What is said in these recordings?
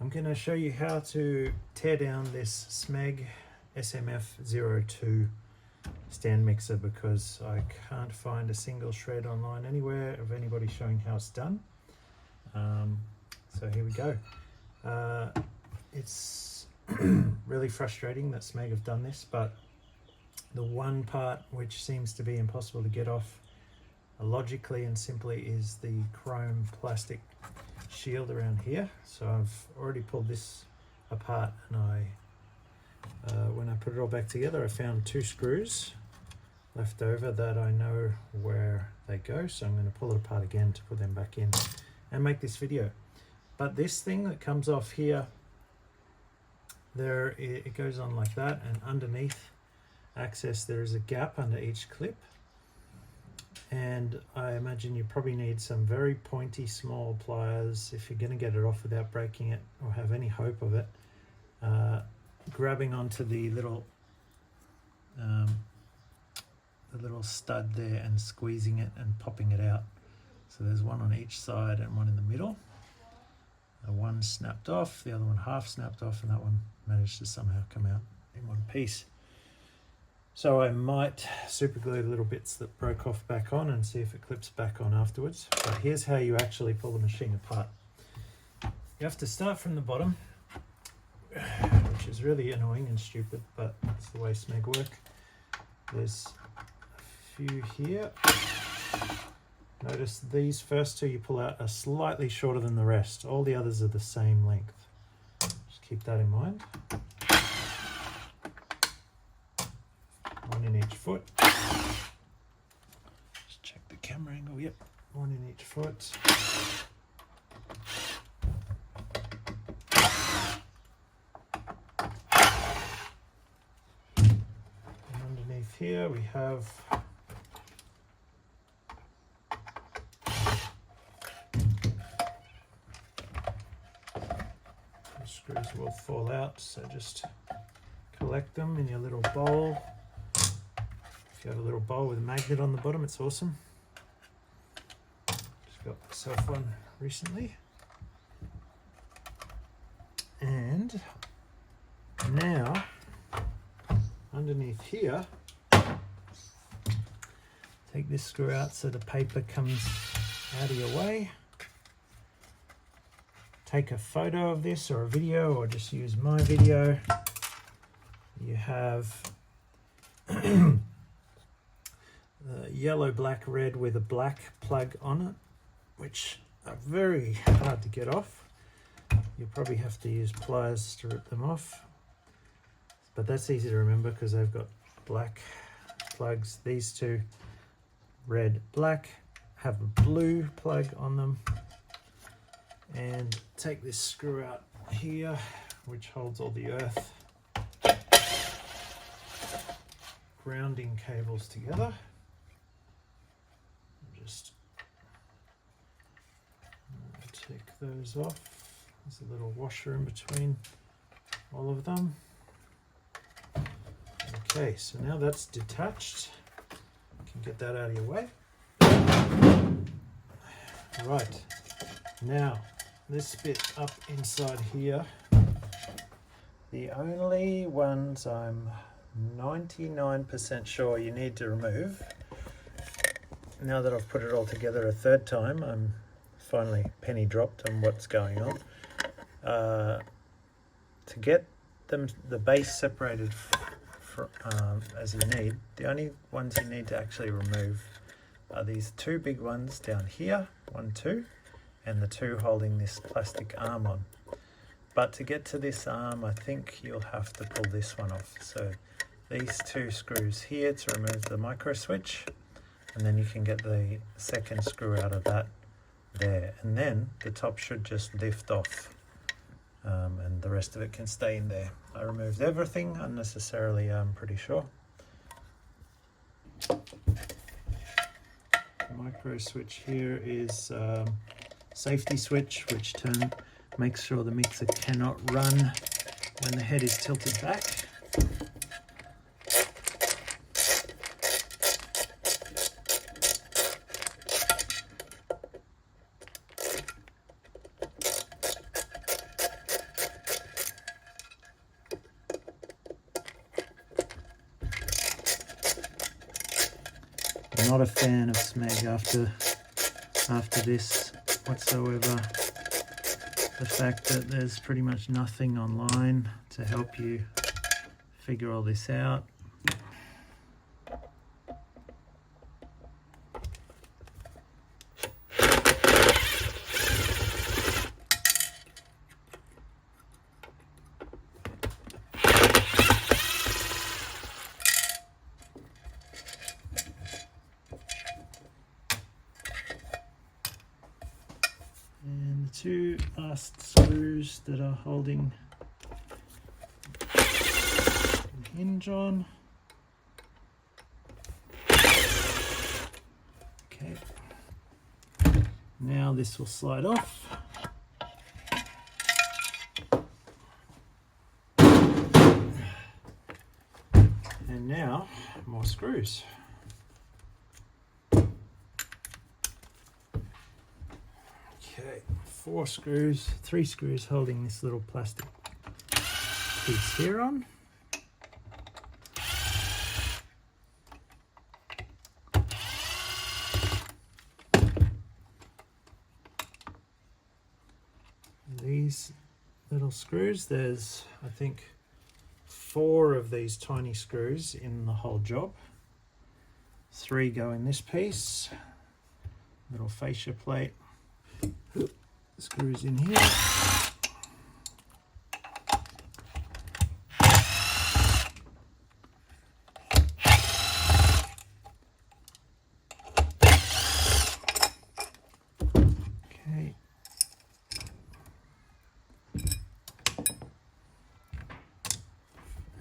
I'm going to show you how to tear down this Smeg SMF02 Stand Mixer because I can't find a single shred online anywhere of anybody showing how it's done. So here we go. It's really frustrating that Smeg have done this, but the one part which seems to be impossible to get off logically and simply is the chrome plastic shield around here. So I've already pulled this apart, and when I put it all back together, I found 2 screws left over that I know where they go, so I'm going to pull it apart again to put them back in and make this video. But this thing that comes off here, it goes on like that, and underneath access there is a gap under each clip, and I imagine you probably need some very pointy small pliers if you're going to get it off without breaking it or have any hope of it. Grabbing onto the little stud there and squeezing it and popping it out. So there's one on each side and one in the middle. One snapped off, the other one half snapped off, and that one managed to somehow come out in one piece. So I might super glue the little bits that broke off back on and see if it clips back on afterwards. But here's how you actually pull the machine apart. You have to start from the bottom, which is really annoying and stupid, but that's the way Smeg work. There's a few here. Notice these first 2 you pull out are slightly shorter than the rest. All the others are the same length. Just keep that in mind. One in each foot. Just check the camera angle. Yep, one in each foot. And underneath here we have the screws will fall out, so just collect them in your little bowl. If you have a little bowl with a magnet on the bottom, it's awesome. Just got myself one recently. And now, underneath here, take this screw out so the paper comes out of your way. Take a photo of this or a video, or just use my video. You have yellow, black, red with a black plug on it, which are very hard to get off. You'll probably have to use pliers to rip them off, but that's easy to remember because they've got black plugs. These 2, red, black, have a blue plug on them. And take this screw out here, which holds all the earth grounding cables together. Just take those off. There's a little washer in between all of them. Okay, so now that's detached. You can get that out of your way. Right, now this bit up inside here, the only ones I'm 99% sure you need to remove. Now that I've put it all together a 3rd time, I'm finally penny dropped on what's going on. To get the base separated as you need, the only ones you need to actually remove are these 2 big ones down here, 1, 2, and the 2 holding this plastic arm on. But to get to this arm, I think you'll have to pull this one off. So these 2 screws here to remove the micro switch, and then you can get the 2nd screw out of that there, and then the top should just lift off, and the rest of it can stay in there. I removed everything unnecessarily, I'm pretty sure. The micro switch here is safety switch, which makes sure the mixer cannot run when the head is tilted back. not a fan of Smeg after this whatsoever. The fact that there's pretty much nothing online to help you figure all this out. And the two last screws that are holding the hinge on. Okay. Now this will slide off. And now more screws. Okay, 4 screws, 3 screws holding this little plastic piece here on. These little screws, there's I think 4 of these tiny screws in the whole job. 3 go in this piece, little fascia plate. Screws in here. Okay.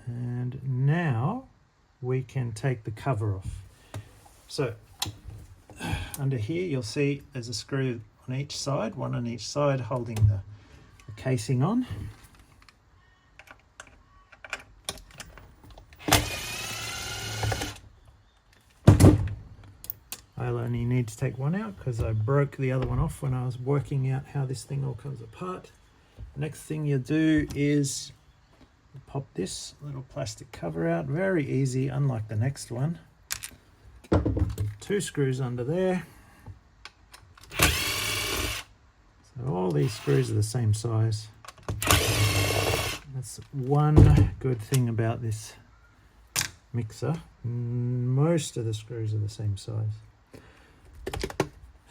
And now we can take the cover off. So under here you'll see there's a screw on each side, one on each side holding the casing on. I'll only need to take one out because I broke the other one off when I was working out how this thing all comes apart. Next thing you do is pop this little plastic cover out. Very easy, unlike the next one. 2 screws under there. So all these screws are the same size. That's one good thing about this mixer. Most of the screws are the same size.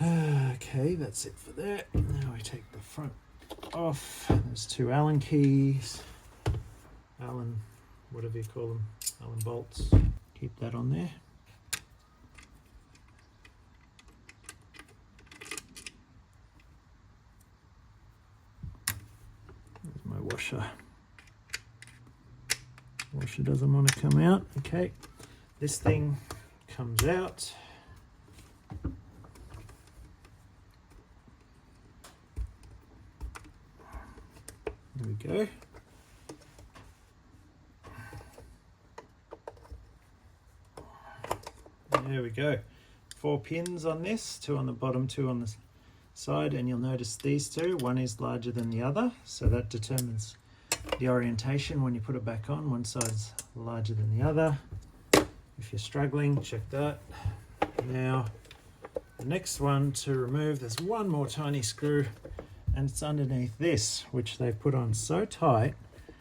Okay, that's it for that. Now we take the front off. There's 2 Allen keys. Allen, whatever you call them, Allen bolts. Keep that on there. There's my washer. Washer doesn't want to come out. Okay, this thing comes out. There we go. There we go. 4 pins on this, 2 on the bottom, 2 on the side, and you'll notice these 2, one is larger than the other, so that determines the orientation when you put it back on. One side's larger than the other. If you're struggling, check that. Now, the next one to remove, there's one more tiny screw, and it's underneath this, which they've put on so tight,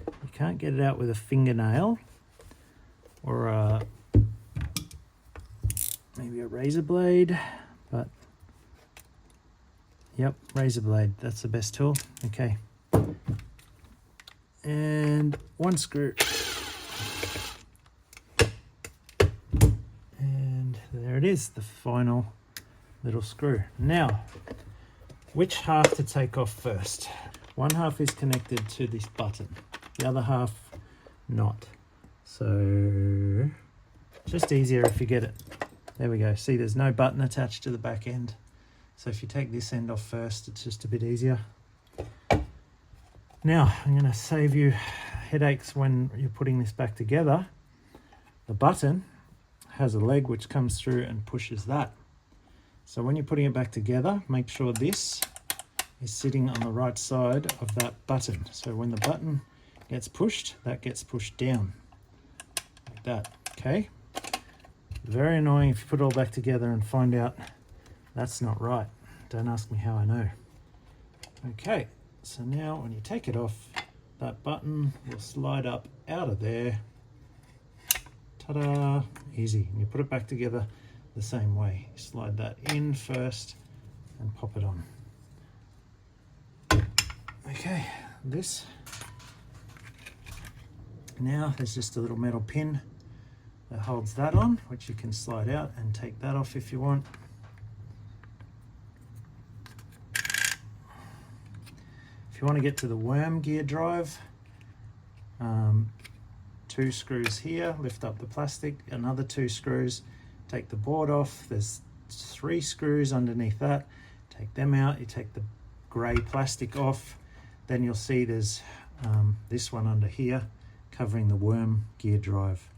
you can't get it out with a fingernail or maybe a razor blade, but yep, razor blade, that's the best tool. Okay. And 1 screw. And there it is, the final little screw. Now, which half to take off first? One half is connected to this button, the other half not. So, just easier if you get it. There we go. See, there's no button attached to the back end. So if you take this end off first, it's just a bit easier. Now, I'm going to save you headaches when you're putting this back together. The button has a leg which comes through and pushes that. So when you're putting it back together, make sure this is sitting on the right side of that button. So when the button gets pushed, that gets pushed down like that. Okay. Very annoying if you put it all back together and find out that's not right. Don't ask me how I know. Okay, so now when you take it off, that button will slide up out of there. Ta-da! Easy. And you put it back together the same way. You slide that in first and pop it on. Okay, this. Now there's just a little metal pin that holds that on, which you can slide out and take that off if you want. If you want to get to the worm gear drive, 2 screws here, lift up the plastic, another 2 screws, take the board off. There's 3 screws underneath that. Take them out, you take the grey plastic off, then you'll see there's this one under here covering the worm gear drive.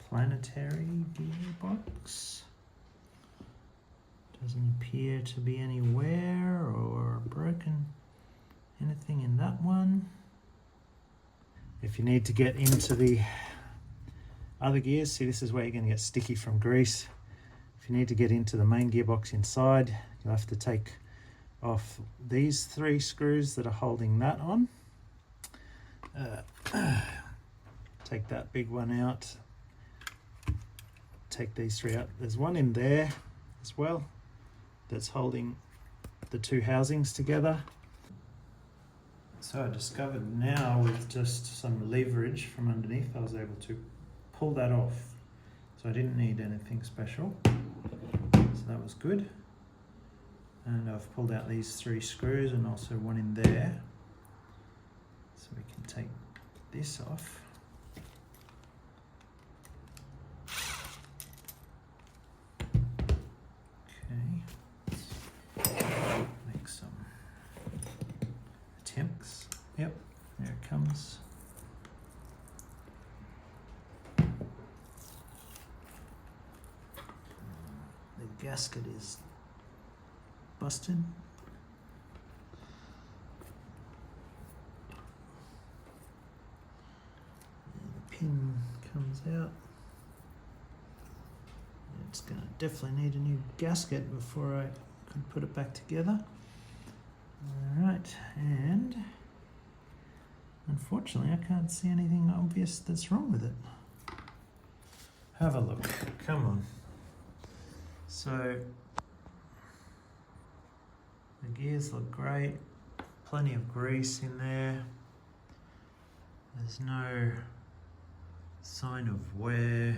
Planetary gearbox. Doesn't appear to be any wear or broken anything in that one. If you need to get into the other gears, see, this is where you're going to get sticky from grease. If you need to get into the main gearbox inside, you'll have to take off these 3 screws that are holding that on. Take that big one out. Take these 3 out. There's one in there as well that's holding the 2 housings together. So I discovered now with just some leverage from underneath, I was able to pull that off. So I didn't need anything special. So that was good. And I've pulled out these 3 screws and also one in there. So we can take this off. Make some attempts. Yep, there it comes. The gasket is busted. And the pin comes out. It's going to definitely need a new gasket before I can put it back together. Alright, and unfortunately I can't see anything obvious that's wrong with it. Have a look, come on. So the gears look great, plenty of grease in there. There's no sign of wear.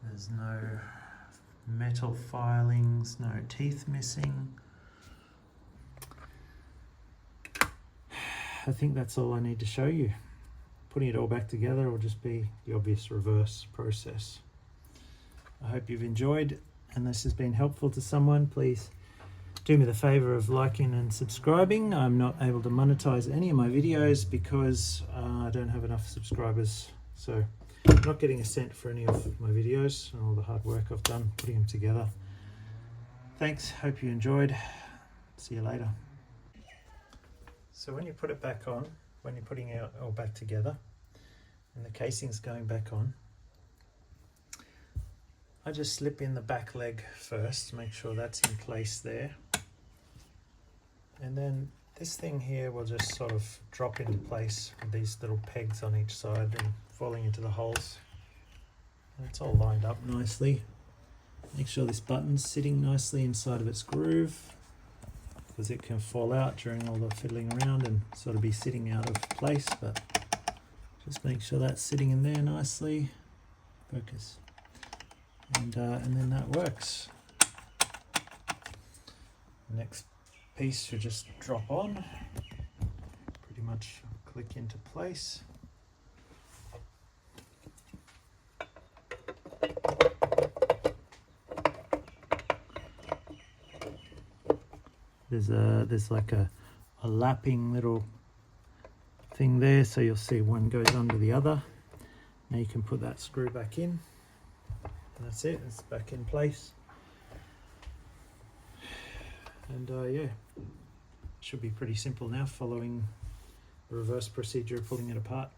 There's no metal filings, no teeth missing. I think that's all I need to show you. Putting it all back together will just be the obvious reverse process. I hope you've enjoyed and this has been helpful to someone. Please do me the favor of liking and subscribing. I'm not able to monetize any of my videos because I don't have enough subscribers. So I'm not getting a cent for any of my videos and all the hard work I've done putting them together. Thanks, hope you enjoyed. See you later. So when you put it back on, when you're putting it all back together and the casing's going back on, I just slip in the back leg first, make sure that's in place there. And then this thing here will just sort of drop into place with these little pegs on each side and falling into the holes. And it's all lined up nicely. Make sure this button's sitting nicely inside of its groove, because it can fall out during all the fiddling around and sort of be sitting out of place, but just make sure that's sitting in there nicely. Focus. And then that works. The next piece should just drop on, pretty much click into place. There's like a lapping little thing there, so you'll see one goes under the other. Now you can put that screw back in. And that's it, it's back in place. And yeah, should be pretty simple now, following the reverse procedure of pulling it apart.